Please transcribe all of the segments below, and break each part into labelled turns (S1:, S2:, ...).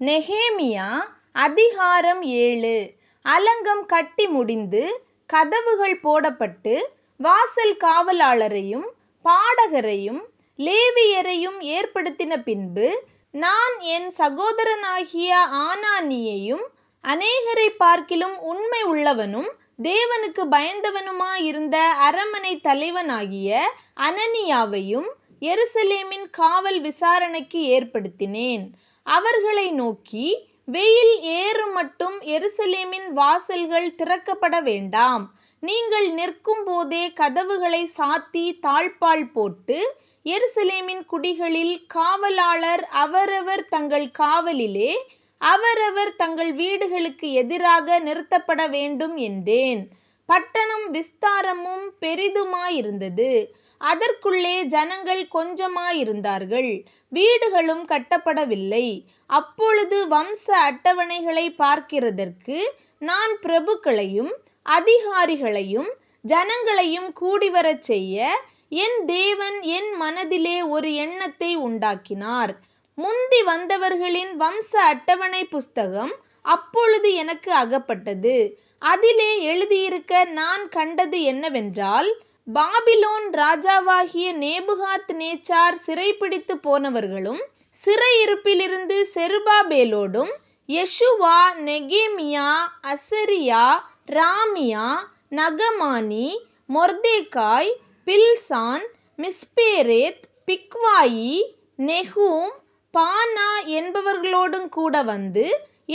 S1: நெகேமியா அதிகாரம் 7. அலங்கம் கட்டி முடிந்து கதவுகள் போடப்பட்டு வாசல் காவலாளரையும் பாடகரையும் லேவியரையும் ஏற்படுத்தின பின்பு நான் என் சகோதரனாகிய ஆனானியையும் அநேகரை பார்க்கிலும் உண்மை உள்ளவனும் தேவனுக்கு பயந்தவனுமாயிருந்த அரமனை தலைவனாகிய அனனியாவையும் எருசலேமின் காவல் விசாரணைக்கு ஏற்படுத்தினேன். அவர்களை நோக்கி, வெயில் ஏறும் மட்டும் எருசலேமின் வாசல்கள் திறக்கப்பட வேண்டாம். நீங்கள் நிற்கும் போதே கதவுகளை சாத்தி தாழ்ப்பாள் போட்டு எருசலேமின் குடிகளில் காவலாளர் அவரவர் தங்கள் காவலிலே அவரவர் தங்கள் வீடுகளுக்கு எதிராக நிறுத்தப்பட வேண்டும் என்றேன். பட்டணம் விஸ்தாரமும் பெரிதுமாயிருந்தது. அதற்குள்ளே ஜனங்கள் கொஞ்சமாயிருந்தார்கள். வீடுகளும் கட்டப்படவில்லை. அப்பொழுது வம்ச அட்டவணைகளை பார்க்கிறதற்கு நான் பிரபுக்களையும் அதிகாரிகளையும் ஜனங்களையும் கூடிவரச் செய்ய என் தேவன் என் மனதிலே ஒரு எண்ணத்தை உண்டாக்கினார். முந்தி வந்தவர்களின் வம்ச அட்டவணை புஸ்தகம் அப்பொழுது எனக்கு அகப்பட்டது. அதிலே எழுதியிருக்க நான் கண்டது என்னவென்றால், பாபிலோன் ராஜாவாகிய நேபுகாத் நேச்சார் சிறைப்பிடித்து போனவர்களும் சிறையிருப்பிலிருந்து செருபாபேலோடும் யெஷுவா, நெகேமியா, அசரியா, ராமியா, நகமானி, மொர்தெகாய், பில்சான், மிஸ்பேரேத், பிக்வாயி, நெகூம், பானா என்பவர்களோடும் கூட வந்து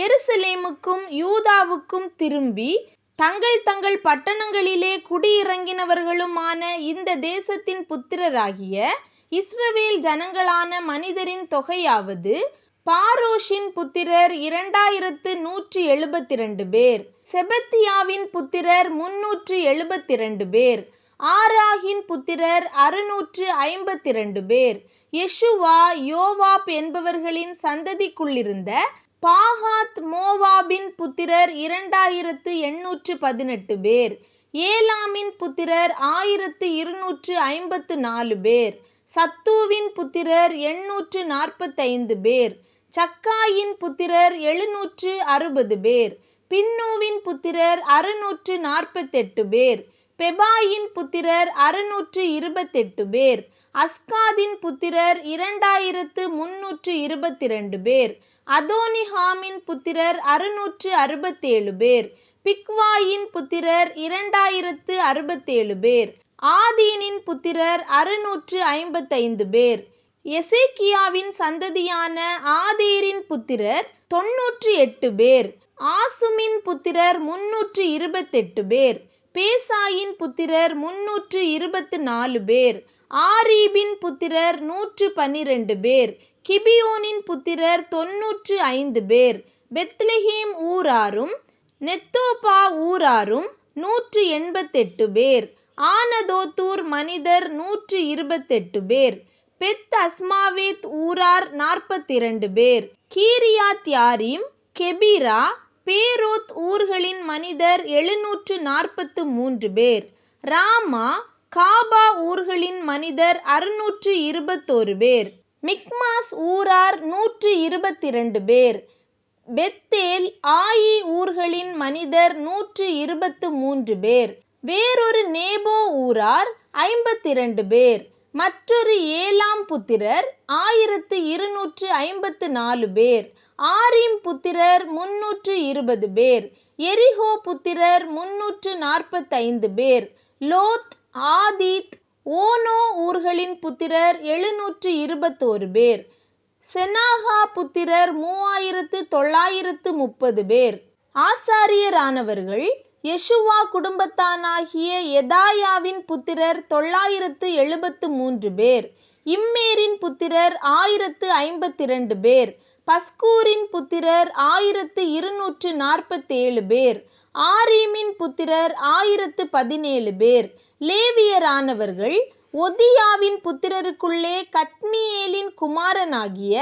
S1: எருசலேமுக்கும் யூதாவுக்கும் திரும்பி தங்கள் தங்கள் பட்டணங்களிலே குடியிறங்கினவர்களுமான இந்த தேசத்தின் புத்திரராகிய இஸ்ரவேல் ஜனங்களான மனிதரின் தொகையாவது, பாரோஷின் புத்திரர் 2172 பேர், செபத்தியாவின் புத்திரர் 372 பேர், ஆராகின் புத்திரர் 652 பேர், யெஷுவா, யோவாப் என்பவர்களின் சந்ததிக்குள்ளிருந்த பாகாத் மோவாபின் புத்திரர் 2818 பேர், ஏலாமின் புத்திரர் 1254 பேர், சத்தூவின் புத்திரர் 845 பேர், சக்காயின் புத்திரர் 760 பேர், பின்னூவின் புத்திரர் 648 பேர், பெபாயின் புத்திரர் 628 பேர், அஸ்காதின் புத்திரர் 2322 பேர், அதோனிகாமின் புத்திரர் 667 பேர், பிக்வாயின் புத்திரர் 2067 பேர், ஆதீனின் புத்திரர் 655 பேர், எசேக்கியாவின் சந்ததியான ஆதேரின் புத்திரர் 98 பேர், ஆசுமின் புத்திரர் 328 பேர், பேசாயின் புத்திரர் 324 பேர், ஆரீபின் புத்திரர் 112 பேர், கிபியோனின் புத்திரர் 95 பேர், பெத்லெகேம் ஊராரும் நெத்தோபா ஊராரும் 188 பேர், ஆனதோத்தூர் மனிதர் 128 பேர், பெத் அஸ்மாவேத் ஊரார் 42 பேர், கீரியாத் யாரீம், கெபிரா, பேரோத் ஊர்களின் மனிதர் 743 பேர், ராமா, காபா ஊர்களின் மனிதர் 621 பேர், மிக்மாஸ் ஊரார் 122 பேர், பெத்தேல், ஆயி ஊர்களின் மனிதர் 123 பேர், வேறொரு நேபோ ஊரார் 52 பேர், மற்றொரு ஏலாம் புத்திரர் 1254 பேர், ஆரீம் புத்திரர் 320 பேர், எரிகோ புத்திரர் 345 பேர், லோத், ஆதீத், ஓனோ ஊர்களின் புத்திரர் 721 பேர், செனாகா புத்திரர் 3930 பேர். ஆசாரியரானவர்கள் யெஷுவா குடும்பத்தானாகிய யெதாயாவின் புத்திரர் 973 பேர், இம்மேரின் புத்திரர் 1052 பேர், பஸ்கூரின் புத்திரர் 1247 பேர், ஆரீமின் புத்திரர் 1017 பேர். லேவியரானவர்கள் ஒதியாவின் புத்திரருக்குள்ளே கத்மியேலின் குமாரனாகிய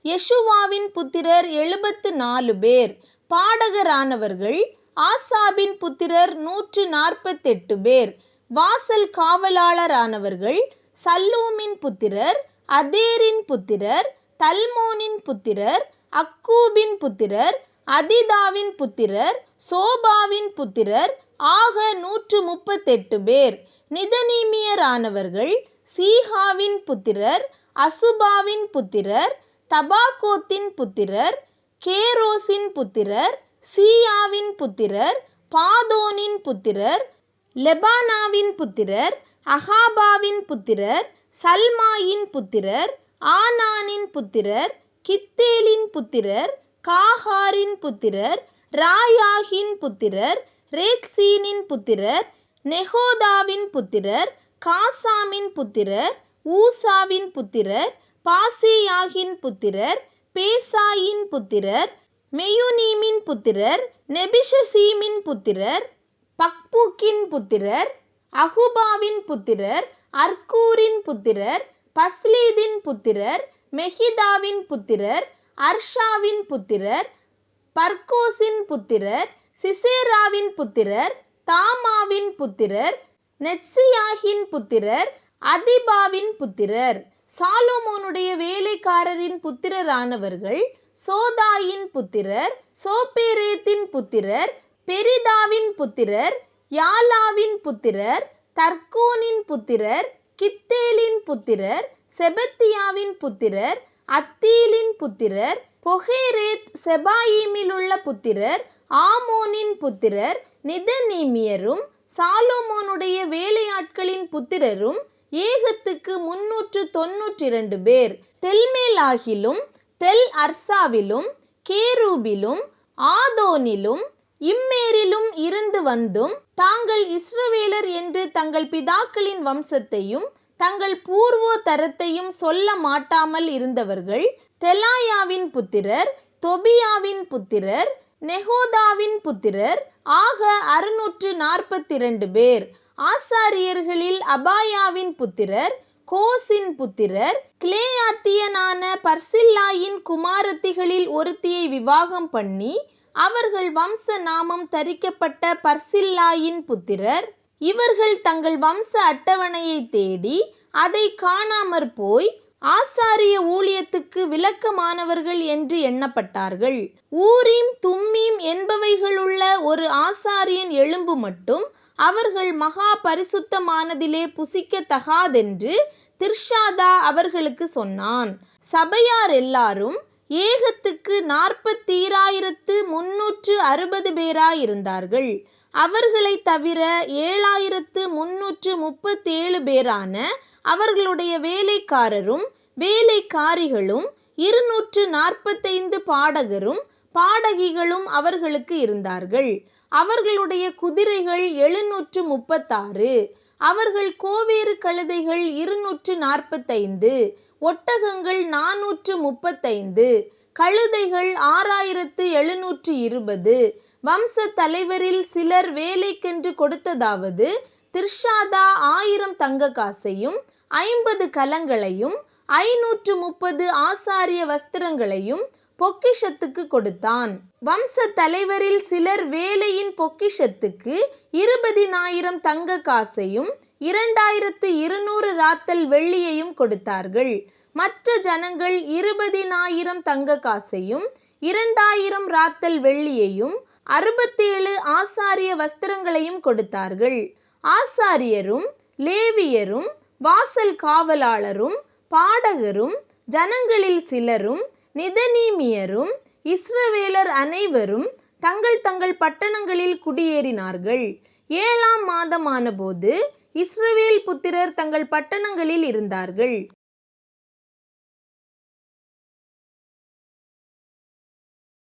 S1: யெஷுவாவின் புத்திரர் 74 பேர். பாடகரானவர்கள் ஆசாபின் புத்திரர் 148 பேர். வாசல் காவலாளரானவர்கள் சல்லூமின் புத்திரர், அதேரின் புத்திரர், தல்மோனின் புத்திரர், அக்கூபின் புத்திரர், அதிதாவின் புத்திரர், சோபாவின் புத்திரர் ஆக 138 பேர். நிதனீமியரானவர்கள் சீகாவின் புத்திரர், அசுபாவின் புத்திரர், தபாகோத்தின் புத்திரர், கேரோசின் புத்திரர், சீயாவின் புத்திரர், பாதோனின் புத்திரர், லெபானாவின் புத்திரர், அகாபாவின் புத்திரர், சல்மாயின் புத்திரர், ஆனானின் புத்திரர், கித்தேலின் புத்திரர், காகாரின் புத்திரர், ராயாகின் புத்திரர், ரேத்சீனின் புத்திரர், நெகோதாவின் புத்திரர், காசாமின் புத்திரர், ஊசாவின் புத்திரர், பாசேயாகின் புத்திரர், பேசாயின் புத்திரர், மெயுனீமின் புத்திரர், நெபிஷசீமின் புத்திரர், பக்பூக்கின் புத்திரர், அகுபாவின் புத்திரர், அர்கூரின் புத்திரர், பஸ்லீதின் புத்திரர், மெகிதாவின் புத்திரர், அர்ஷாவின் புத்திரர், பர்கோசின் புத்திரர், சிசேராவின் புத்திரர், தாமாவின் புத்திரர், நெத்சியாகின் புத்திரர், அதிபாவின் புத்திரர். சாலொமோனுடைய வேலைக்காரரின் புத்திரரானவர்கள் சோதாயின் புத்திரர், சோப்பேரேத்தின் புத்திரர், பெரிதாவின் புத்திரர், யாலாவின் புத்திரர், தர்கோனின் புத்திரர், கித்தேலின் புத்திரர், செபத்தியாவின் புத்திரர், அத்தீலின் புத்திரர், பொகேரேத் செபாயிமிலுள்ள புத்திரர், ஆமோனின் புத்திரர். நிதனீமியரும் சாலொமோனுடைய வேலையாட்களின் புத்திரரும் ஏகத்துக்கு 392 பேர். தெல்மேலாகிலும் தெல் அர்சாவிலும் கேரூபிலும் ஆதோனிலும் இம்மேரிலும் இருந்து வந்தும் தாங்கள் இஸ்ரவேலர் என்று தங்கள் பிதாக்களின் வம்சத்தையும் தங்கள் பூர்வோத்தரத்தையும் சொல்ல மாட்டாமல் இருந்தவர்கள் தெலாயாவின் புத்திரர், தொபியாவின் புத்திரர், நெகோதாவின் புத்திரர் ஆக 642 பேர். ஆசாரியர்களில் அபாயாவின் புத்திரர், கோசின் புத்திரர், கிளேயாத்தியனான பர்சில்லாயின் குமாரத்திகளில் ஒருத்தியை விவாகம் பண்ணி அவர்கள் வம்ச நாமம் தரிக்கப்பட்ட பர்சில்லாயின் புத்திரர். இவர்கள் தங்கள் வம்ச அட்டவணையை தேடி அதை காணாமற் போய் ஆசாரிய ஊழியத்துக்கு விலக்கமானவர்கள் என்று எண்ணப்பட்டார்கள். ஊரீம் தும்மீம் என்பவைகளுள்ள ஒரு ஆசாரியன் எலும்பு மட்டும் அவர்கள் மகா பரிசுத்தமானதிலே புசிக்கத்தகாதென்று திர்ஷாதா அவர்களுக்கு சொன்னான். சபையார் எல்லாரும் ஏகத்துக்கு 40,360 பேராயிருந்தார்கள். அவர்களை தவிர 7,337 பேரான அவர்களுடைய வேலைக்காரரும் வேலைக்காரிகளும் 245 பாடகரும் பாடகிகளும் அவர்களுக்கு இருந்தார்கள். அவர்களுடைய குதிரைகள் 736, அவர்கள் கோவேறு கழுதைகள் 245, ஒட்டகங்கள் 435, கழுதைகள் 6,720. வம்ச தலைவரில் சிலர் வேலைக்கென்று கொடுத்ததாவது திர்ஷாதா 1000 தங்க காசையும் 50 கலங்களையும் 530 ஆசாரிய வஸ்திரங்களையும் பொக்கிஷத்துக்கு கொடுத்தான். வம்ச தலைவரில் சிலர் வேலையின் பொக்கிஷத்துக்கு 20,000 தங்க காசையும் 2,200 ராத்தல் வெள்ளியையும் கொடுத்தார்கள். மற்ற ஜனங்கள் 20,000 தங்க காசையும் 2,000 ராத்தல் வெள்ளியையும் 67 ஆசாரிய வஸ்திரங்களையும் கொடுத்தார்கள். ஆசாரியரும் லேவியரும் வாசல் காவலாளரும் பாடகரும் ஜனங்களில் சிலரும் நிதனீமியரும் இஸ்ரவேலர் அனைவரும் தங்கள் தங்கள் பட்டணங்களில் குடியேறினார்கள். 7ஆம் மாதமானபோது இஸ்ரவேல் புத்திரர் தங்கள் பட்டணங்களில் இருந்தார்கள்.